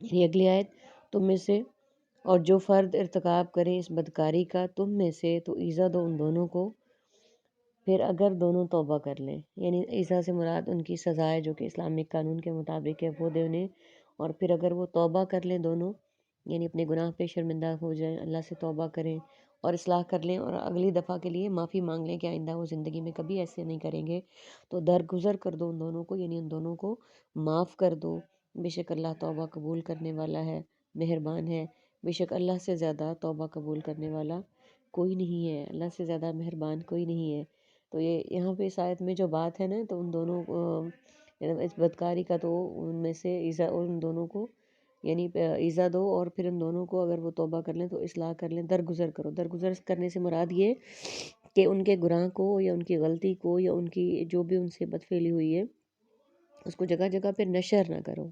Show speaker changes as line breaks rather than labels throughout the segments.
یعنی اگلی آیت، تم میں سے اور جو فرد ارتکاب کرے اس بدکاری کا تم میں سے تو ایزا دو ان دونوں کو، پھر اگر دونوں توبہ کر لیں، یعنی ایزا سے مراد ان کی سزا ہے جو کہ اسلامک قانون کے مطابق ہے وہ دے انہیں، اور پھر اگر وہ توبہ کر لیں دونوں، یعنی اپنے گناہ پہ شرمندہ ہو جائیں، اللہ سے توبہ کریں اور اصلاح کر لیں اور اگلی دفعہ کے لیے معافی مانگ لیں کہ آئندہ وہ زندگی میں کبھی ایسے نہیں کریں گے، تو درگزر کر دو ان دونوں کو، یعنی ان دونوں کو معاف کر دو، بے شک اللہ توبہ قبول کرنے والا ہے، مہربان ہے، بے شک اللہ سے زیادہ توبہ قبول کرنے والا کوئی نہیں ہے، اللہ سے زیادہ مہربان کوئی نہیں ہے۔ تو یہ یہاں پہ اس آیت میں جو بات ہے نا، تو ان دونوں اس بدکاری کا تو ان میں سے ایزا، اور ان دونوں کو یعنی ایزا دو اور پھر ان دونوں کو اگر وہ توبہ کر لیں تو اصلاح کر لیں، درگزر کرو۔ درگزر کرنے سے مراد یہ کہ ان کے گناہ کو یا ان کی غلطی کو یا ان کی جو بھی ان سے بدفعلی ہوئی ہے اس کو جگہ جگہ پہ نشر نہ کرو۔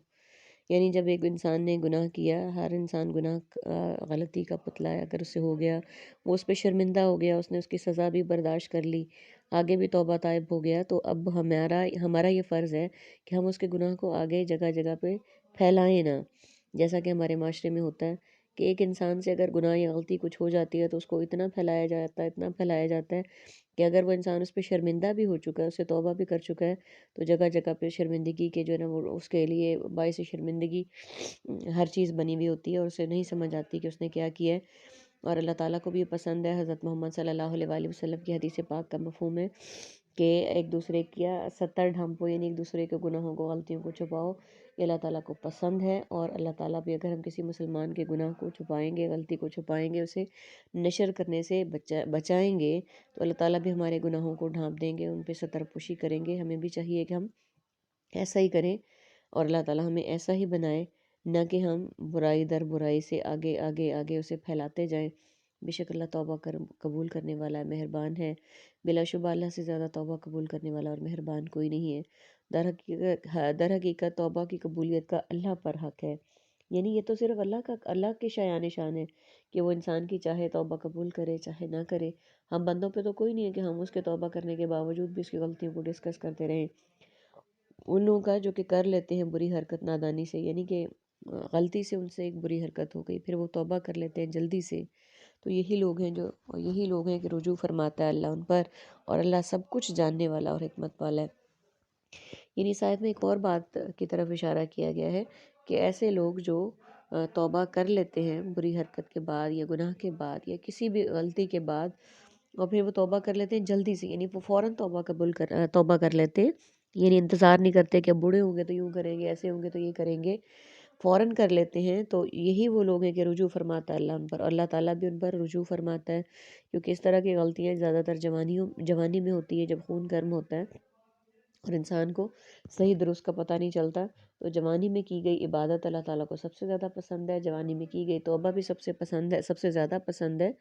یعنی جب ایک انسان نے گناہ کیا، ہر انسان گناہ غلطی کا پتلا ہے، اگر اس سے ہو گیا، وہ اس پہ شرمندہ ہو گیا، اس نے اس کی سزا بھی برداشت کر لی، آگے بھی توبہ طائب ہو گیا، تو اب ہمارا یہ فرض ہے کہ ہم اس کے گناہ کو آگے جگہ جگہ پہ پھیلائیں نہ، جیسا کہ ہمارے معاشرے میں ہوتا ہے کہ ایک انسان سے اگر گناہ یا غلطی کچھ ہو جاتی ہے تو اس کو اتنا پھیلایا جاتا ہے، اتنا پھیلایا جاتا ہے کہ اگر وہ انسان اس پہ شرمندہ بھی ہو چکا ہے، اسے توبہ بھی کر چکا ہے، تو جگہ جگہ پہ شرمندگی کے جو ہے نا وہ اس کے لیے باعث شرمندگی ہر چیز بنی ہوئی ہوتی ہے اور اسے نہیں سمجھ آتی کہ اس نے کیا کیا ہے۔ اور اللہ تعالیٰ کو بھی یہ پسند ہے، حضرت محمد صلی اللہ علیہ وآلہ وسلم کی حدیث پاک کا مفہوم ہے کہ ایک دوسرے کیا 70 ڈھانپو، یعنی ایک دوسرے کے گناہوں کو، غلطیوں کو چھپاؤ، یہ اللہ تعالیٰ کو پسند ہے۔ اور اللہ تعالیٰ بھی اگر ہم کسی مسلمان کے گناہ کو چھپائیں گے، غلطی کو چھپائیں گے، اسے نشر کرنے سے بچائیں گے، تو اللہ تعالیٰ بھی ہمارے گناہوں کو ڈھانپ دیں گے، ان پہ ستر پوشی کریں گے۔ ہمیں بھی چاہیے کہ ہم ایسا ہی کریں اور اللہ تعالیٰ ہمیں ایسا ہی بنائے، نہ کہ ہم برائی در برائی سے آگے آگے آگے اسے پھیلاتے جائیں۔ بے شک اللہ توبہ قبول کرنے والا ہے، مہربان ہے، بلا شبہ اللہ سے زیادہ توبہ قبول کرنے والا اور مہربان کوئی نہیں ہے۔ در حقیقت توبہ کی قبولیت کا اللہ پر حق ہے، یعنی یہ تو صرف اللہ کے شایان شان ہے کہ وہ انسان کی چاہے توبہ قبول کرے چاہے نہ کرے۔ ہم بندوں پہ تو کوئی نہیں ہے کہ ہم اس کے توبہ کرنے کے باوجود بھی اس کی غلطیوں کو ڈسکس کرتے رہیں۔ ان لوگوں کا جو کہ کر لیتے ہیں بری حرکت نادانی سے، یعنی کہ غلطی سے ان سے ایک بری حرکت ہو گئی، پھر وہ توبہ کر لیتے ہیں جلدی سے، تو یہی لوگ ہیں کہ رجوع فرماتا ہے اللہ ان پر، اور اللہ سب کچھ جاننے والا اور حکمت والا ہے۔ یعنی اس آیت میں ایک اور بات کی طرف اشارہ کیا گیا ہے کہ ایسے لوگ جو توبہ کر لیتے ہیں بری حرکت کے بعد یا گناہ کے بعد یا کسی بھی غلطی کے بعد، اور پھر وہ توبہ کر لیتے ہیں جلدی سے، یعنی وہ فوراً توبہ کر لیتے ہیں، یعنی انتظار نہیں کرتے کہ اب بوڑھے ہوں گے تو یوں کریں گے، ایسے ہوں گے تو یہ کریں گے، فوراً کر لیتے ہیں، تو یہی وہ لوگ ہیں کہ رجوع فرماتا ہے اللہ ان پر، اور اللہ تعالیٰ بھی ان پر رجوع فرماتا ہے، کیونکہ اس طرح کی غلطیاں زیادہ تر جوانی میں ہوتی ہے، جب خون گرم ہوتا ہے اور انسان کو صحیح درست کا پتہ نہیں چلتا، تو جوانی میں کی گئی عبادت اللہ تعالیٰ کو سب سے زیادہ پسند ہے، جوانی میں کی گئی توبہ بھی سب سے زیادہ پسند ہے،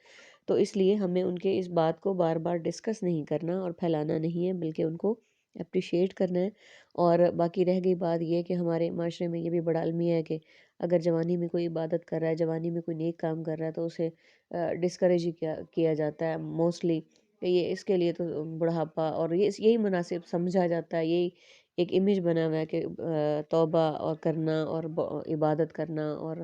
تو اس لیے ہمیں ان کے اس بات کو بار بار ڈسکس نہیں کرنا اور پھیلانا نہیں ہے، بلکہ ان کو اپریشیٹ کرنا ہے۔ اور باقی رہ گئی بات یہ کہ ہمارے معاشرے میں یہ بھی بڑا المیہ ہے کہ اگر جوانی میں کوئی عبادت کر رہا ہے، جوانی میں کوئی نیک کام کر رہا ہے، تو اسے ڈسکریج ہی کیا جاتا ہے موسٹلی، کہ یہ اس کے لیے تو بڑھاپا، اور یہی مناسب سمجھا جاتا ہے، یہی ایک امیج بنا ہوا ہے کہ توبہ اور کرنا اور عبادت کرنا اور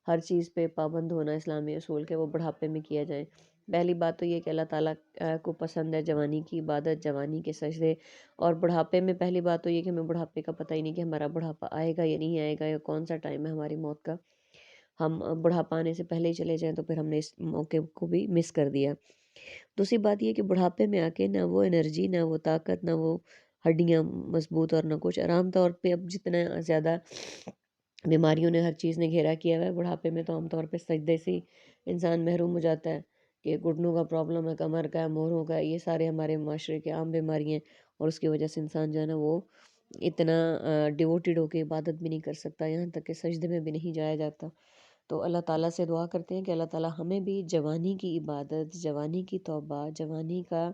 ہر چیز پہ پابند ہونا اسلامی اصول کے وہ بڑھاپے میں کیا جائے۔ پہلی بات تو یہ کہ اللہ تعالیٰ کو پسند ہے جوانی کی عبادت، جوانی کے سجدے، اور بڑھاپے میں پہلی بات تو یہ کہ ہمیں بڑھاپے کا پتہ ہی نہیں کہ ہمارا بڑھاپا آئے گا یا نہیں آئے گا، یا کون سا ٹائم ہے ہماری موت کا، ہم بڑھاپا آنے سے پہلے ہی چلے جائیں تو پھر ہم نے اس موقع کو بھی مس کر دیا۔ دوسری بات یہ کہ بڑھاپے میں آ کے نہ وہ انرجی، نہ وہ طاقت، نہ وہ ہڈیاں مضبوط، اور نہ کچھ، آرام طور پہ اب جتنا زیادہ بیماریوں نے ہر چیز نے گھیرا کیا ہوا ہے، بڑھاپے میں تو عام طور پہ سجدے سے ہی انسان محروم ہو جاتا ہے، کہ گھٹنوں کا پرابلم ہے، کمر کا ہے، موڑوں کا ہے، یہ سارے ہمارے معاشرے کے عام بیماری ہیں، اور اس کی وجہ سے انسان جو ہے نا وہ اتنا ڈیووٹیڈ ہو کے عبادت بھی نہیں کر سکتا، یہاں تک کہ سجدے میں بھی نہیں جایا جاتا۔ تو اللہ تعالیٰ سے دعا کرتے ہیں کہ اللہ تعالیٰ ہمیں بھی جوانی کی عبادت، جوانی کی توبہ، جوانی کا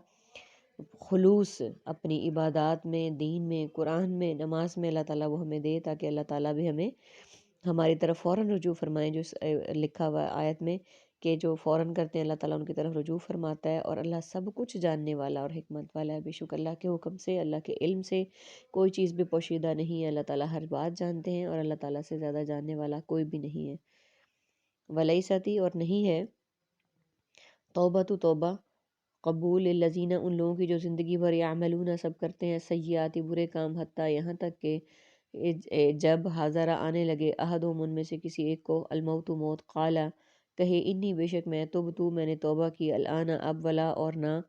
خلوص اپنی عبادات میں، دین میں، قرآن میں، نماز میں اللہ تعالیٰ وہ ہمیں دے، تاکہ اللہ تعالیٰ بھی ہمیں ہماری طرف فوراً رجوع فرمائیں، جو لکھا ہوا ہے آیت میں کہ جو فوراً کرتے ہیں اللہ تعالیٰ ان کی طرف رجوع فرماتا ہے، اور اللہ سب کچھ جاننے والا اور حکمت والا ہے۔ بے شک اللہ کے حکم سے، اللہ کے علم سے کوئی چیز بھی پوشیدہ نہیں ہے، اللہ تعالیٰ ہر بات جانتے ہیں، اور اللہ تعالیٰ سے زیادہ جاننے والا کوئی بھی نہیں ہے۔ ولیستی، اور نہیں ہے توبہ تو توبہ، قبول الذین، ان لوگوں کی جو زندگی بھر یعملون سب کرتے ہیں، سیئاتی برے کام، حتیٰ یہاں تک کہ جب حاضرہ آنے لگے احدہم ان میں سے کسی ایک کو الموت موت، قالا کہے انی بے شک میں تبتو میں نے توبہ کی، الآن اب، ولا اور نہ،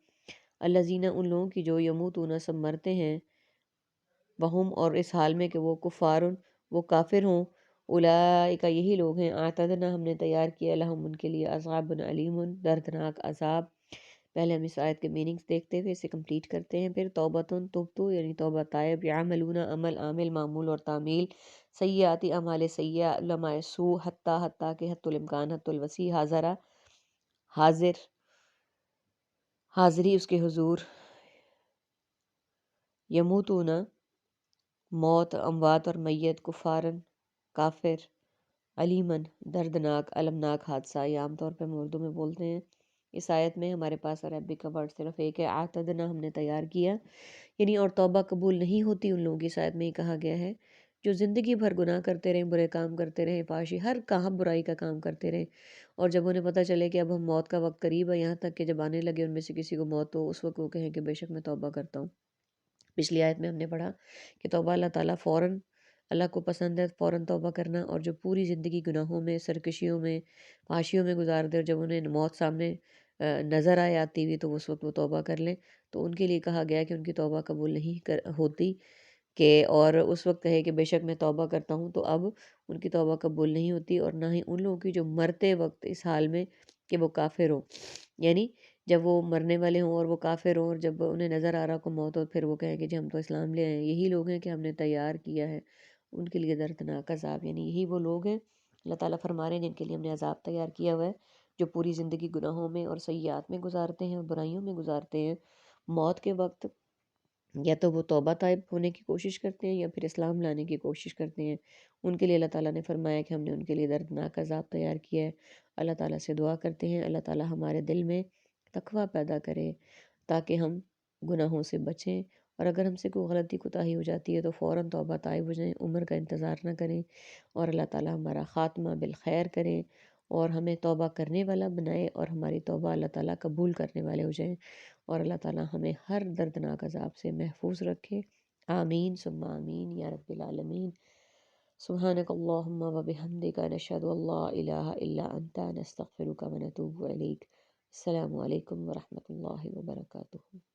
الذین ان لوگوں کی جو یموتون سب مرتے ہیں، وہم اور اس حال میں کہ وہ کفار وہ کافر ہوں، اولئک یہی لوگ ہیں، اعتدنا ہم نے تیار کیا، لہم ان کے لیے، عذاب علیم دردناک عذاب۔ پہلے ہم اس آیت کے میننگز دیکھتے ہوئے اسے کمپلیٹ کرتے ہیں۔ پھر توبتن توبتو یعنی توبہ طائب، یعملون عمل عامل معمول اور تعمیل، سیئاتی اعمال سیئہ، علماء سوء، حتیٰ کہ حت الامکان حت الوسیع، حاضرہ حاضر حاضری اس کے حضور، یموتون موت اموات اور میت، کفارن کافر، علیمن دردناک، المناک حادثہ، یہ عام طور پہ ہم اردو میں بولتے ہیں۔ اس آیت میں ہمارے پاس عربی کا ورڈ صرف ایک ہے، اعتدنا ہم نے تیار کیا، یعنی اور توبہ قبول نہیں ہوتی ان لوگوں کی۔ اس آیت میں یہ کہا گیا ہے جو زندگی بھر گناہ کرتے رہیں، برے کام کرتے رہیں، فحاشی ہر کام برائی کا کام کرتے رہیں، اور جب انہیں پتہ چلے کہ اب ہم موت کا وقت قریب ہے، یہاں تک کہ جب آنے لگے ان میں سے کسی کو موت، تو اس وقت وہ کہیں کہ بے شک میں توبہ کرتا ہوں۔ پچھلی آیت میں ہم نے پڑھا کہ توبہ اللہ تعالیٰ فوراً، اللہ کو پسند ہے فوراً توبہ کرنا، اور جو پوری زندگی گناہوں میں، سرکشیوں میں، فحاشیوں میں گزار دے، اور جب انہیں موت سامنے نظر آئے آتی ہوئی، تو اس وقت وہ توبہ کر لیں، تو ان کے لیے کہا گیا کہ ان کی توبہ قبول نہیں ہوتی، کہ اور اس وقت کہے کہ بے شک میں توبہ کرتا ہوں، تو اب ان کی توبہ قبول نہیں ہوتی، اور نہ ہی ان لوگوں کی جو مرتے وقت اس حال میں کہ وہ کافر ہوں، یعنی جب وہ مرنے والے ہوں اور وہ کافر ہوں، اور جب انہیں نظر آ رہا کو موت ہو، پھر وہ کہیں کہ جی ہم تو اسلام لے آئے ہیں، یہی لوگ ہیں کہ ہم نے تیار کیا ہے ان کے لیے دردناک عذاب، یعنی یہی وہ لوگ ہیں اللہ تعالیٰ فرما رہے ہیں جن کے لیے ہم نے عذاب تیار کیا ہوا ہے، جو پوری زندگی گناہوں میں اور سیئات میں گزارتے ہیں اور برائیوں میں گزارتے ہیں، موت کے وقت یا تو وہ توبہ طائب ہونے کی کوشش کرتے ہیں یا پھر اسلام لانے کی کوشش کرتے ہیں، ان کے لیے اللہ تعالیٰ نے فرمایا کہ ہم نے ان کے لیے دردناک عذاب تیار کیا ہے۔ اللہ تعالیٰ سے دعا کرتے ہیں اللہ تعالیٰ ہمارے دل میں تقویٰ پیدا کرے تاکہ ہم گناہوں سے بچیں، اور اگر ہم سے کوئی غلطی کوتاہی ہو جاتی ہے تو فوراً توبہ طائب ہو جائیں، عمر کا انتظار نہ کریں، اور اللہ تعالیٰ ہمارا خاتمہ بالخیر کریں اور ہمیں توبہ کرنے والا بنائے، اور ہماری توبہ اللہ تعالیٰ قبول کرنے والے ہو جائیں، اور اللہ تعالیٰ ہمیں ہر دردناک عذاب سے محفوظ رکھے۔ آمین ثم آمین یا رب العالمین۔ سبحانک اللہم و بحمدک، نشہد ان لا الہ الا انت، نستغفرک و نتوب الیک۔ السلام علیکم ورحمۃ اللہ وبرکاتہ۔